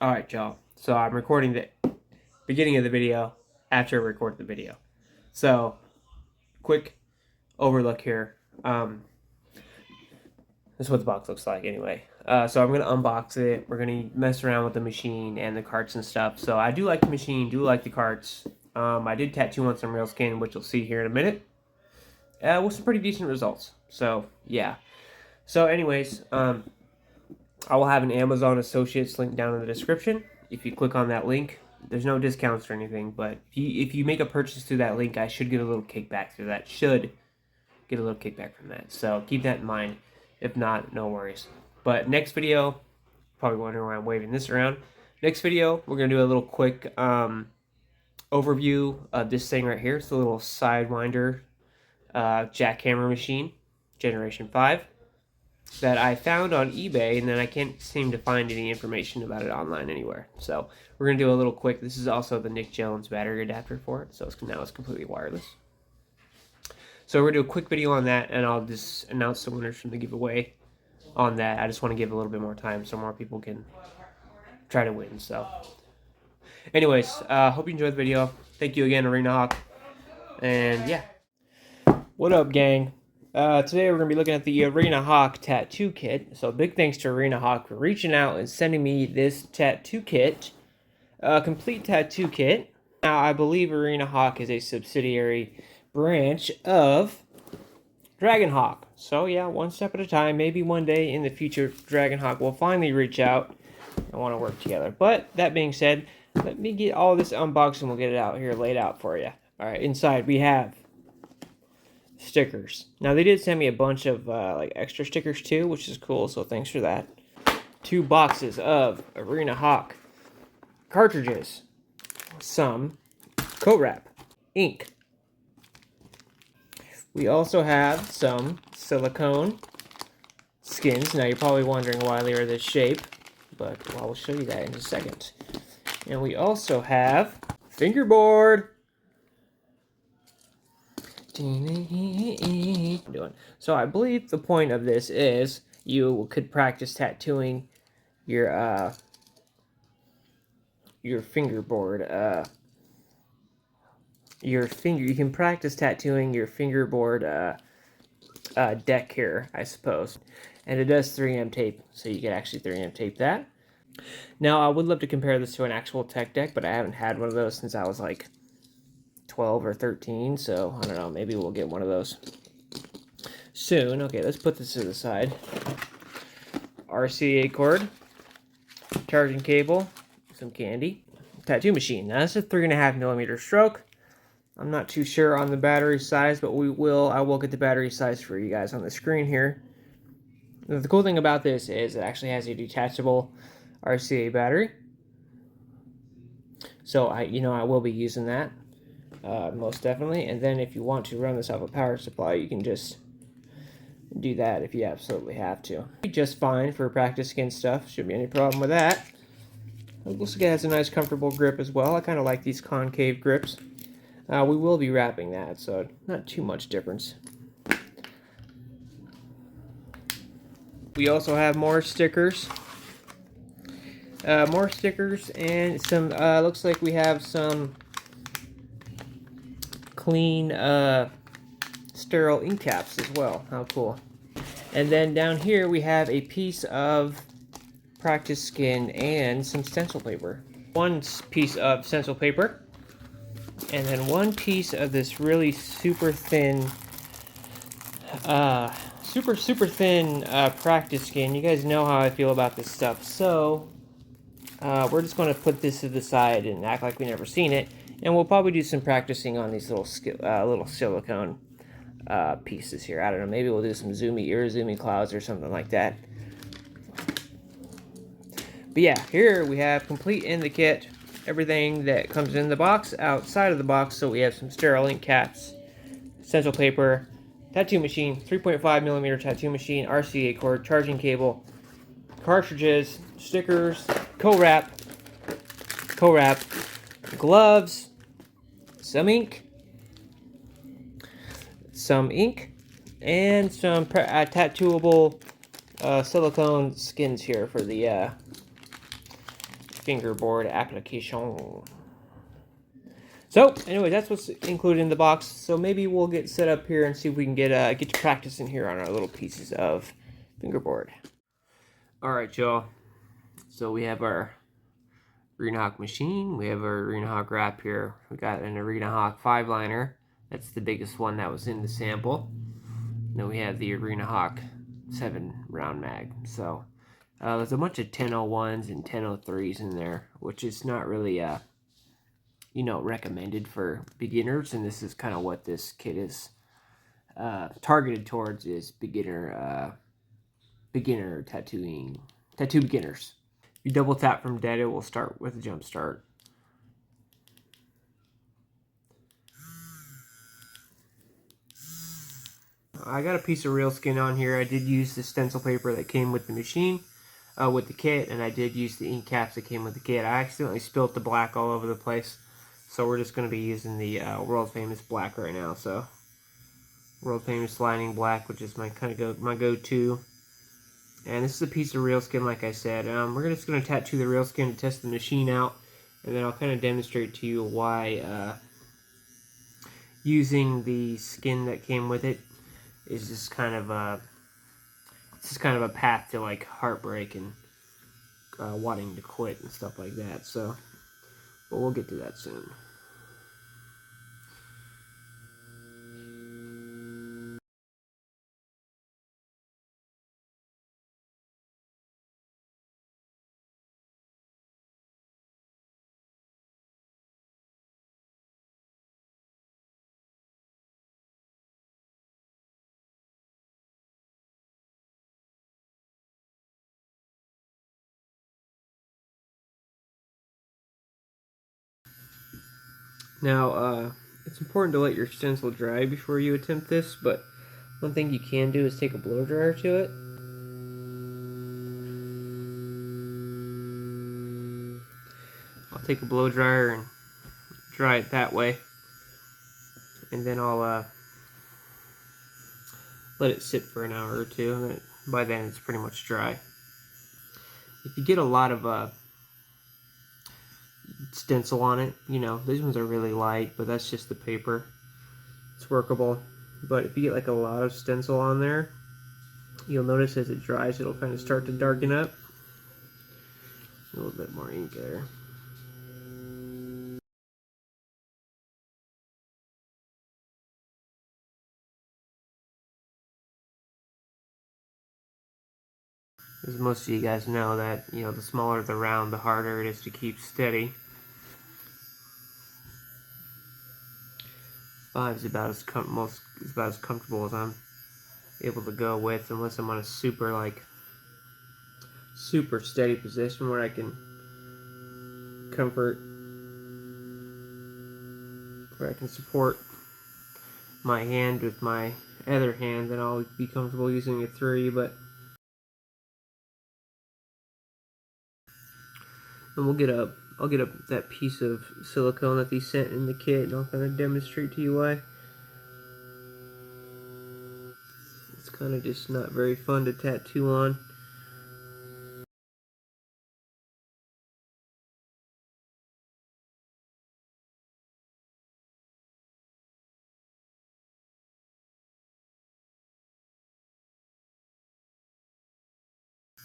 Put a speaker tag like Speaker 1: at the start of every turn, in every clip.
Speaker 1: Alright, y'all. So I'm recording the beginning of the video after I record the video. So, quick overlook here. This is what the box looks like anyway. So I'm going to unbox it. We're going to mess around with the machine and the carts and stuff. So I do like the machine, do like the carts. I did tattoo on some real skin, which you'll see here in a minute. With some pretty decent results. So, yeah. So anyways, I will have an Amazon Associates link down in the description. If you click on that link, there's no discounts or anything, but if you make a purchase through that link, I should get a little kickback through that. Should get a little kickback from that. So keep that in mind. If not, no worries. But next video, probably wondering why I'm waving this around. Next video, we're going to do a little quick overview of this thing right here. It's a little Sidewinder jackhammer machine, Generation 5. That I found on eBay, and then I can't seem to find any information about it online anywhere. So we're going to do a little quick. This is also the Nick Jones battery adapter for it, so now it's completely wireless. So we're going to do a quick video on that, and I'll just announce the winners from the giveaway on that. I just want to give a little bit more time so more people can try to win. So anyways, hope you enjoyed the video. Thank you again, ArenaHawk. And yeah. What up, gang? Today we're going to be looking at the ArenaHawk tattoo kit. So big thanks to ArenaHawk for reaching out and sending me this tattoo kit. Complete tattoo kit. Now, I believe ArenaHawk is a subsidiary branch of ArenaHawk. So yeah, one step at a time. Maybe one day in the future, ArenaHawk will finally reach out and want to work together. But that being said, let me get all this unboxed and we'll get it out here laid out for you. Alright, inside we have stickers. Now they did send me a bunch of like extra stickers too, which is cool, so thanks for that. 2 boxes of ArenaHawk cartridges, some coat wrap, ink. We also have some silicone skins. Now you're probably wondering why they are this shape, but well, I'll show you that in a second. And we also have fingerboard. So I believe the point of this is you could practice tattooing your fingerboard. You can practice tattooing your fingerboard deck here, I suppose. And it does 3M tape, so you can actually 3M tape that. Now I would love to compare this to an actual tech deck, but I haven't had one of those since I was like 12 or 13, so I don't know, maybe we'll get one of those soon. Okay, let's put this to the side. RCA cord, charging cable, some candy, tattoo machine. Now this is a 3.5mm stroke. I'm not too sure on the battery size, but I will get the battery size for you guys on the screen here. The cool thing about this is it actually has a detachable RCA battery. So I will be using that. Most definitely. And then if you want to run this off a power supply, you can just do that if you absolutely have to. Just fine for practice skin stuff. Shouldn't be any problem with that. It looks like it has a nice comfortable grip as well. I kind of like these concave grips. We will be wrapping that, so not too much difference. We also have more stickers. And some, looks like we have some clean sterile ink caps as well. How cool. And then down here we have a piece of practice skin and some stencil paper. One piece of stencil paper and then one piece of this really super thin super thin practice skin. You guys know how I feel about this stuff, so we're just going to put this to the side and act like we never seen it. And we'll probably do some practicing on these little silicone pieces here. I don't know, maybe we'll do some zoomy clouds or something like that. But yeah, here we have complete in the kit everything that comes in the box, outside of the box. So we have some sterile ink caps, stencil paper, tattoo machine, 3.5mm tattoo machine, RCA cord, charging cable, cartridges, stickers, co-wrap, gloves, some ink, and some tattooable silicone skins here for the fingerboard application. So, anyway, that's what's included in the box. So maybe we'll get set up here and see if we can get to practice in here on our little pieces of fingerboard. All right, y'all. So we have our ArenaHawk machine. We have our ArenaHawk wrap here. We got an ArenaHawk 5-liner. That's the biggest one that was in the sample. Then we have the ArenaHawk 7 round mag. So there's a bunch of 1001s and 1003s in there, which is not really recommended for beginners, and this is kind of what this kit is targeted towards, is beginner tattoo beginners. If you double tap from dead, it will start with a jump start. I got a piece of real skin on here. I did use the stencil paper that came with the machine, with the kit, and I did use the ink caps that came with the kit. I accidentally spilt the black all over the place, so we're just going to be using the world famous black right now. So world famous sliding black, which is my go-to. And this is a piece of real skin, like I said. We're just going to tattoo the real skin to test the machine out, and then I'll kind of demonstrate to you why using the skin that came with it is just kind of a path to like heartbreak and wanting to quit and stuff like that. So, but we'll get to that soon. Now, it's important to let your stencil dry before you attempt this, but one thing you can do is take a blow dryer to it. I'll take a blow dryer and dry it that way, and then I'll let it sit for an hour or two, and by then it's pretty much dry. If you get a lot of stencil on it, these ones are really light, but that's just the paper. It's workable. But if you get like a lot of stencil on there, you'll notice as it dries, it'll kind of start to darken up. A little bit more ink there. As most of you guys know, that the smaller the round, the harder it is to keep steady. 5 is about as comfortable as I'm able to go with, unless I'm on a super steady position where I can support my hand with my other hand, then I'll be comfortable using a 3. But and I'll get up that piece of silicone that they sent in the kit, and I'll kind of demonstrate to you why. It's kind of just not very fun to tattoo on.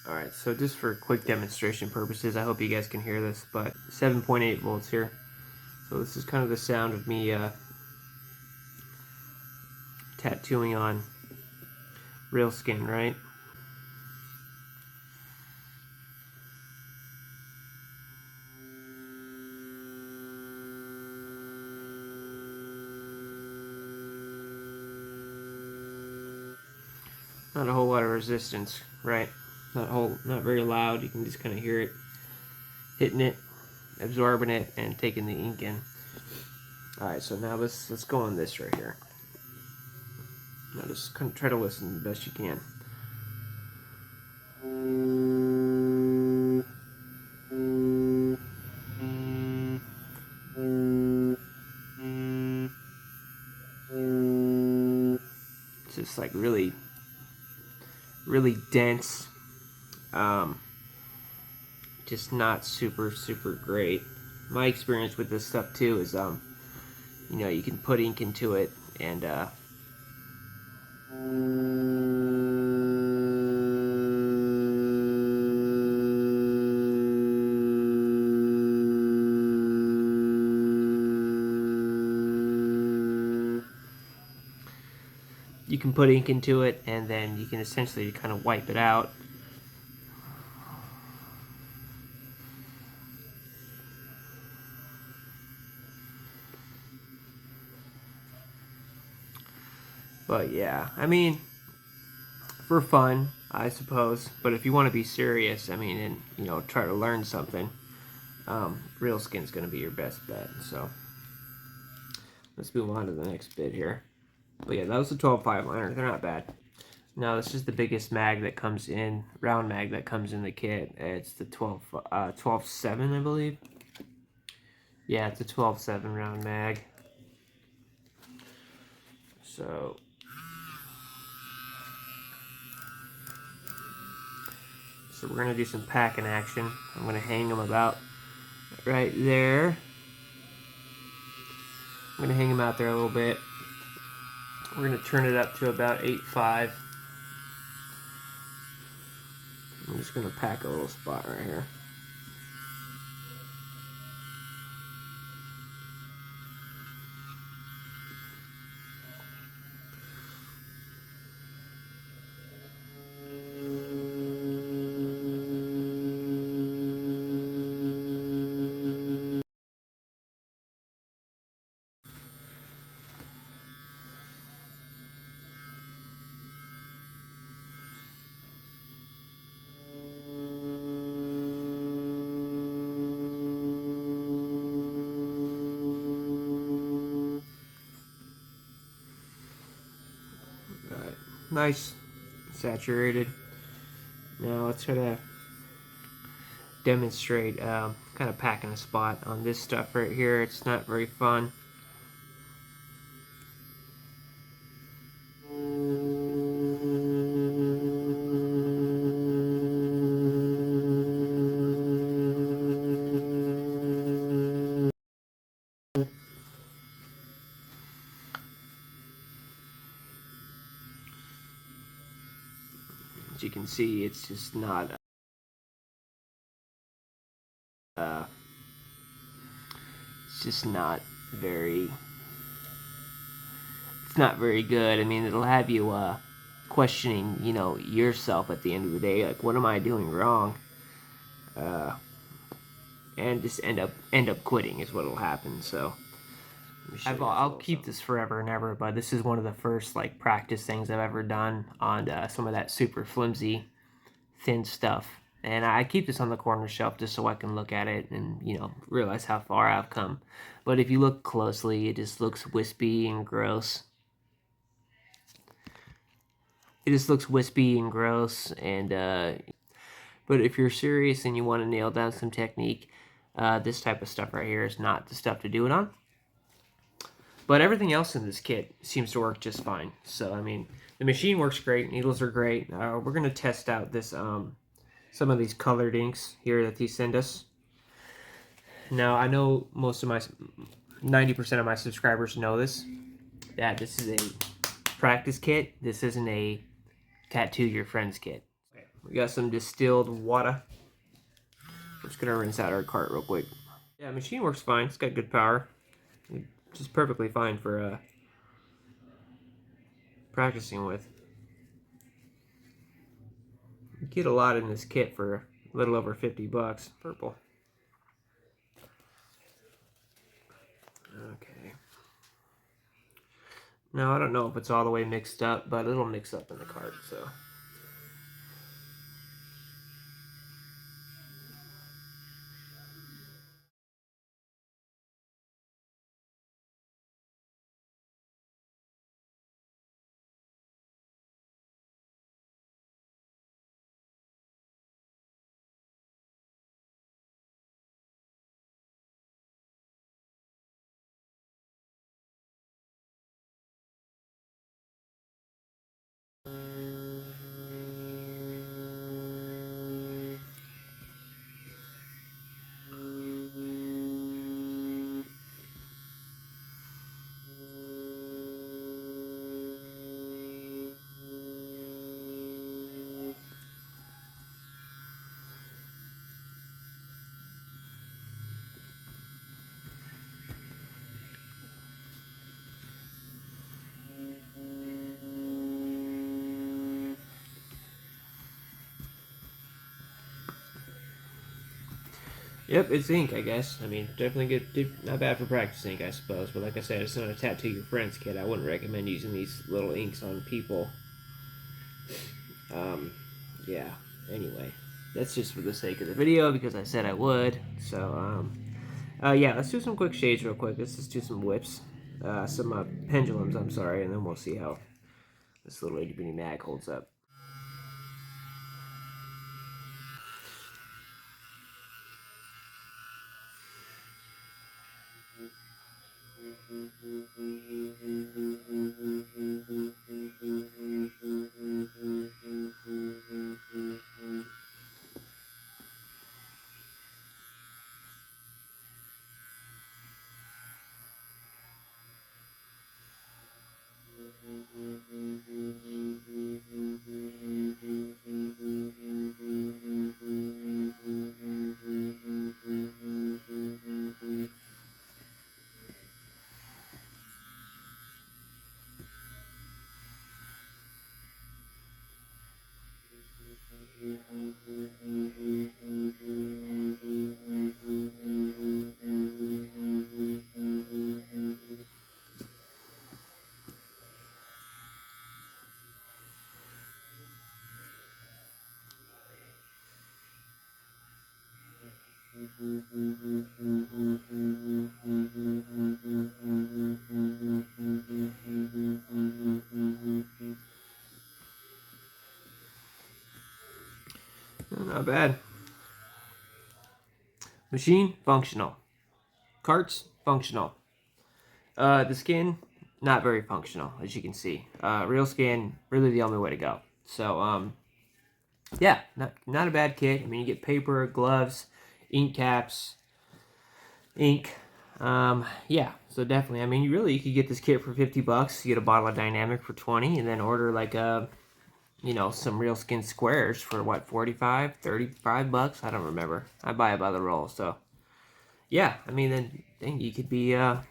Speaker 1: Alright, so just for quick demonstration purposes, I hope you guys can hear this, but 7.8 volts here. So this is kind of the sound of me tattooing on real skin, right? Not a whole lot of resistance, right? Not very loud. You can just kind of hear it hitting it, absorbing it, and taking the ink in. Alright, so now let's go on this right here. Now just kind of try to listen the best you can. It's just like really just not super great. My experience with this stuff too is you know, you can put ink into it and you can put ink into it and then you can essentially kind of wipe it out. But yeah, I mean, for fun, I suppose. But if you want to be serious, I mean, and you know, try to learn something, real skin's going to be your best bet. So let's move on to the next bit here. But yeah, that was the 12.5 liner. They're not bad. Now this is the biggest mag that comes in, round mag that comes in the kit. It's the 12.7, I believe. Yeah, it's a 12.7 round mag. So we're gonna do some packing action. I'm gonna hang them about right there. I'm gonna hang them out there a little bit. We're gonna turn it up to about 8.5. I'm just gonna pack a little spot right here. Alright, nice, saturated. Now let's try to demonstrate kind of packing a spot on this stuff right here. It's not very fun. As you can see, it's just not it's just not very it's not very good. I mean, it'll have you questioning, you know, yourself at the end of the day, like what am I doing wrong? And just end up quitting is what'll happen. So I'll keep this forever and ever, but this is one of the first like practice things I've ever done on some of that super flimsy thin stuff. And I keep this on the corner shelf just so I can look at it and, you know, realize how far I've come. But if you look closely, it just looks wispy and gross. It just looks wispy and gross. And but if you're serious and you want to nail down some technique, this type of stuff right here is not the stuff to do it on. But everything else in this kit seems to work just fine. So, I mean, the machine works great. Needles are great. We're going to test out this some of these colored inks here that they send us. Now, I know most of my 90% of my subscribers know this, that this is a practice kit. This isn't a tattoo your friend's kit. Okay, we got some distilled water. We're just gonna rinse out our cart real quick. Yeah, machine works fine. It's got good power. Just perfectly fine for practicing with. You get a lot in this kit for a little over 50 bucks. Purple. Okay. Now, I don't know if it's all the way mixed up, but it'll mix up in the cart, so. Yep, it's ink, I guess. I mean, definitely good. Not bad for practice ink, I suppose. But like I said, it's not a tattoo your friend's kid. I wouldn't recommend using these little inks on people. Um, yeah. Anyway, that's just for the sake of the video because I said I would. So, yeah, let's do some quick shades real quick. Let's just do some whips, some pendulums. I'm sorry, and then we'll see how this little itty bitty mag holds up. Not bad. Machine, functional. Carts, functional. The skin, not very functional, as you can see. Real skin, really the only way to go. So, yeah, not a bad kit. I mean, you get paper, gloves, ink caps, ink. Yeah, so definitely. I mean, you could get this kit for $50. You get a bottle of Dynamic for 20, and then order like some real skin squares for what, 45, 35 bucks? I don't remember. I buy it by the roll. So, yeah, I mean, then you could be, off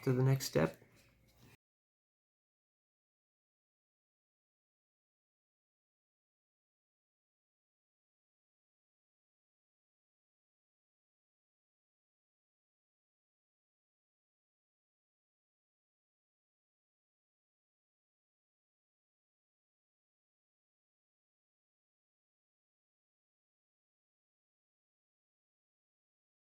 Speaker 1: to the next step